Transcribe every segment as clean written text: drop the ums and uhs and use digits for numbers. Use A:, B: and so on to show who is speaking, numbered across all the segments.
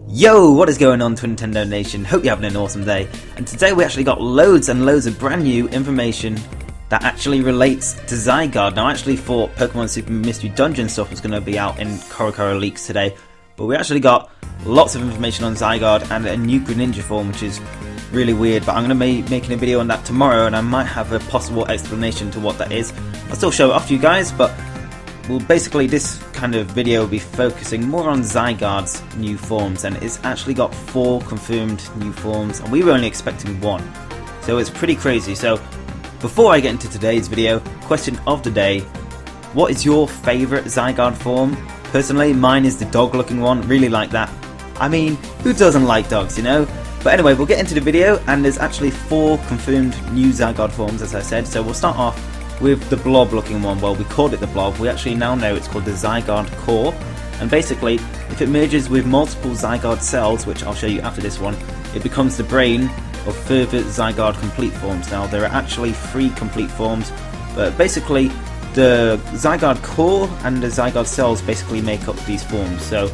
A: Yo, what is going on, Twintendo Nation? Hope you're having an awesome day. And today we actually got loads and loads of brand new information that actually relates to Zygarde. Now I actually thought Pokemon Super Mystery Dungeon stuff was going to be out in Korokoro leaks today, but we actually got lots of information on Zygarde and a new Greninja form, which is really weird, but I'm going to be making a video on that tomorrow, and I might have a possible explanation to what that is. I'll still show it off to you guys, but well, basically this kind of video will be focusing more on Zygarde's new forms, and it's actually got 4 confirmed new forms, and we were only expecting 1. So it's pretty crazy. So before I get into today's video, question of the day: what is your favourite Zygarde form? Personally, mine is the dog looking one, really like that. I mean, who doesn't like dogs, you know? But anyway, we'll get into the video, and there's actually 4 confirmed new Zygarde forms, as I said. So we'll start off with the blob looking one. Well, we called it the blob, we actually now know it's called the Zygarde core, and basically if it merges with multiple Zygarde cells, which I'll show you after this one, it becomes the brain of further Zygarde complete forms. Now there are actually 3 complete forms, but basically the Zygarde core and the Zygarde cells basically make up these forms. So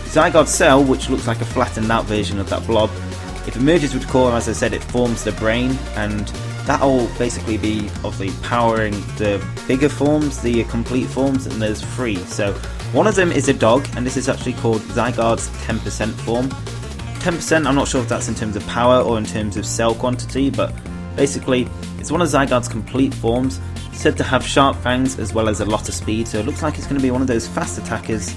A: Zygarde cell, which looks like a flattened out version of that blob, if it merges with the core, as I said, it forms the brain, and that'll basically be obviously powering the bigger forms, the complete forms, and there's 3. So one of them is a dog, and this is actually called Zygarde's 10% form. 10%, I'm not sure if that's in terms of power or in terms of cell quantity, but basically it's one of Zygarde's complete forms, said to have sharp fangs as well as a lot of speed, so it looks like it's going to be one of those fast attackers,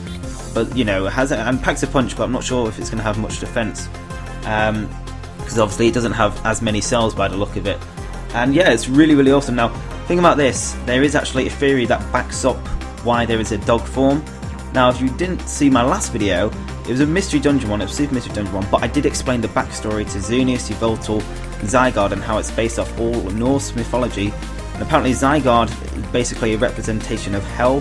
A: but you know, it has and packs a punch, but I'm not sure if it's going to have much defense, because obviously it doesn't have as many cells by the look of it. And yeah, it's really awesome. Now, think about this, there is actually a theory that backs up why there is a dog form. Now, if you didn't see my last video, it was a Mystery Dungeon one, it was a Super Mystery Dungeon one, but I did explain the backstory to Xerneas, Yveltal, and Zygarde, and how it's based off all Norse mythology. And apparently Zygarde is basically a representation of Hell.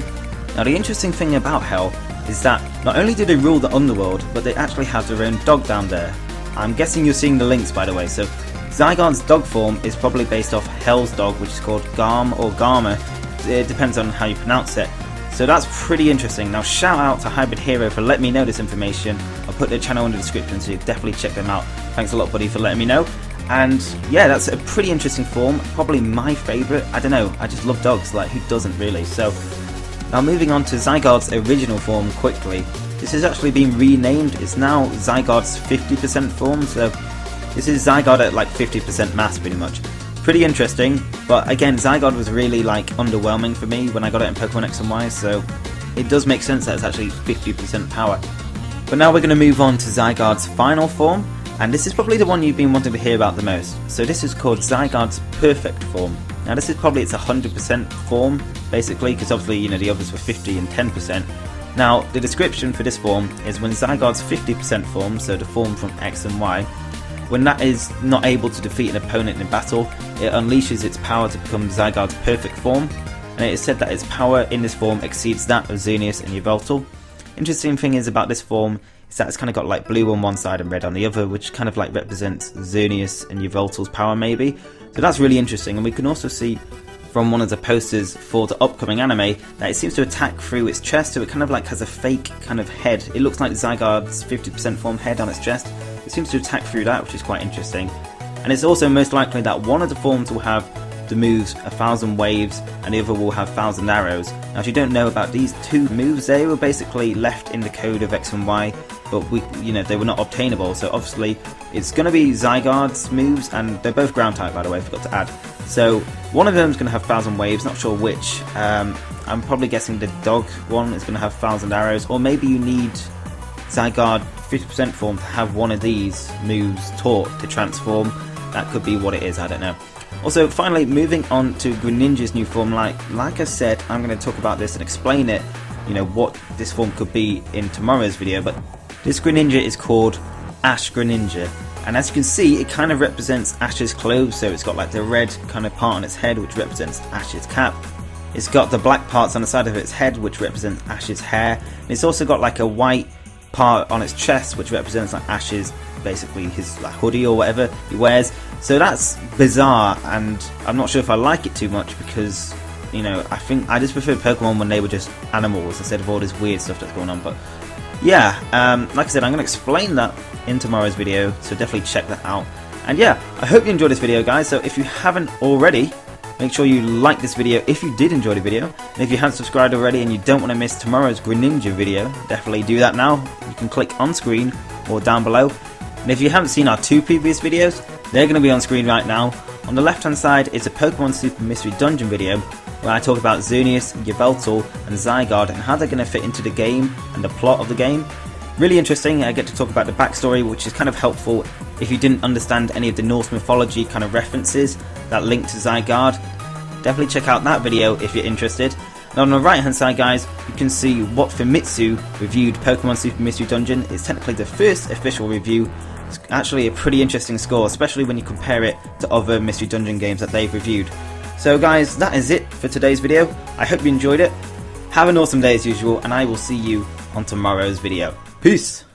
A: Now, the interesting thing about Hell is that not only do they rule the underworld, but they actually have their own dog down there. I'm guessing you're seeing the links, by the way. So Zygarde's dog form is probably based off Hell's dog, which is called Garm or Garma. It depends on how you pronounce it. So that's pretty interesting. Now shout out to Hybrid Hero for letting me know this information. I'll put their channel in the description, so you definitely check them out. Thanks a lot, buddy, for letting me know. And yeah, that's a pretty interesting form. Probably my favourite. I don't know, I just love dogs, like who doesn't really? So now moving on to Zygarde's original form quickly. This has actually been renamed. It's now Zygarde's 50% form. So this is Zygarde at like 50% mass, pretty much. Pretty interesting, but again, Zygarde was really like underwhelming for me when I got it in Pokemon X and Y, so it does make sense that it's actually 50% power. But now we're going to move on to Zygarde's final form, and this is probably the one you've been wanting to hear about the most. So this is called Zygarde's perfect form. Now this is probably its 100% form, basically, because obviously, you know, the others were 50 and 10%. Now, the description for this form is when Zygarde's 50% form, so the form from X and Y, when that is not able to defeat an opponent in battle, it unleashes its power to become Zygarde's perfect form, and it is said that its power in this form exceeds that of Xerneas and Yveltal. Interesting thing is about this form is that it's kind of got like blue on one side and red on the other, which kind of like represents Xerneas and Yveltal's power maybe. So that's really interesting, and we can also see from one of the posters for the upcoming anime that it seems to attack through its chest, so it kind of like has a fake kind of head. It looks like Zygarde's 50% form head on its chest. It seems to attack through that, which is quite interesting. And it's also most likely that one of the forms will have the moves 1000 waves and the other will have 1000 arrows. Now if you don't know about these 2 moves, they were basically left in the code of X and Y, but they were not obtainable, so obviously it's going to be Zygarde's moves, and they're both ground type, by the way, I forgot to add. So one of them is going to have 1000 waves, not sure which. I'm probably guessing the dog one is going to have 1000 arrows, or maybe you need Zygarde 50% form to have one of these moves taught to transform. That could be what it is, I don't know. Also, finally, moving on to Greninja's new form, like I said, I'm going to talk about this and explain it, you know, what this form could be in tomorrow's video, but this Greninja is called Ash Greninja, and as you can see, it kind of represents Ash's clothes, so it's got like the red kind of part on its head, which represents Ash's cap. It's got the black parts on the side of its head, which represents Ash's hair, and it's also got like a white part on its chest, which represents like Ash's, basically his like hoodie or whatever he wears. So that's bizarre, and I'm not sure if I like it too much, because, you know, I think I just prefer Pokemon when they were just animals instead of all this weird stuff that's going on. But yeah, like I said, I'm going to explain that in tomorrow's video, so definitely check that out. And yeah, I hope you enjoyed this video, guys. So if you haven't already, make sure you like this video if you did enjoy the video. And if you haven't subscribed already and you don't want to miss tomorrow's Greninja video, definitely do that now. You can click on screen or down below. And if you haven't seen our 2 previous videos, they're going to be on screen right now. On the left hand side is a Pokemon Super Mystery Dungeon video where I talk about Xerneas, Yveltal and Zygarde and how they're going to fit into the game and the plot of the game. Really interesting. I get to talk about the backstory, which is kind of helpful if you didn't understand any of the Norse mythology kind of references that link to Zygarde. Definitely check out that video if you're interested. And on the right hand side, guys, you can see what Famitsu reviewed Pokemon Super Mystery Dungeon. It's technically the first official review. It's actually a pretty interesting score, especially when you compare it to other Mystery Dungeon games that they've reviewed. So guys, that is it for today's video. I hope you enjoyed it. Have an awesome day as usual, and I will see you on tomorrow's video. Peace!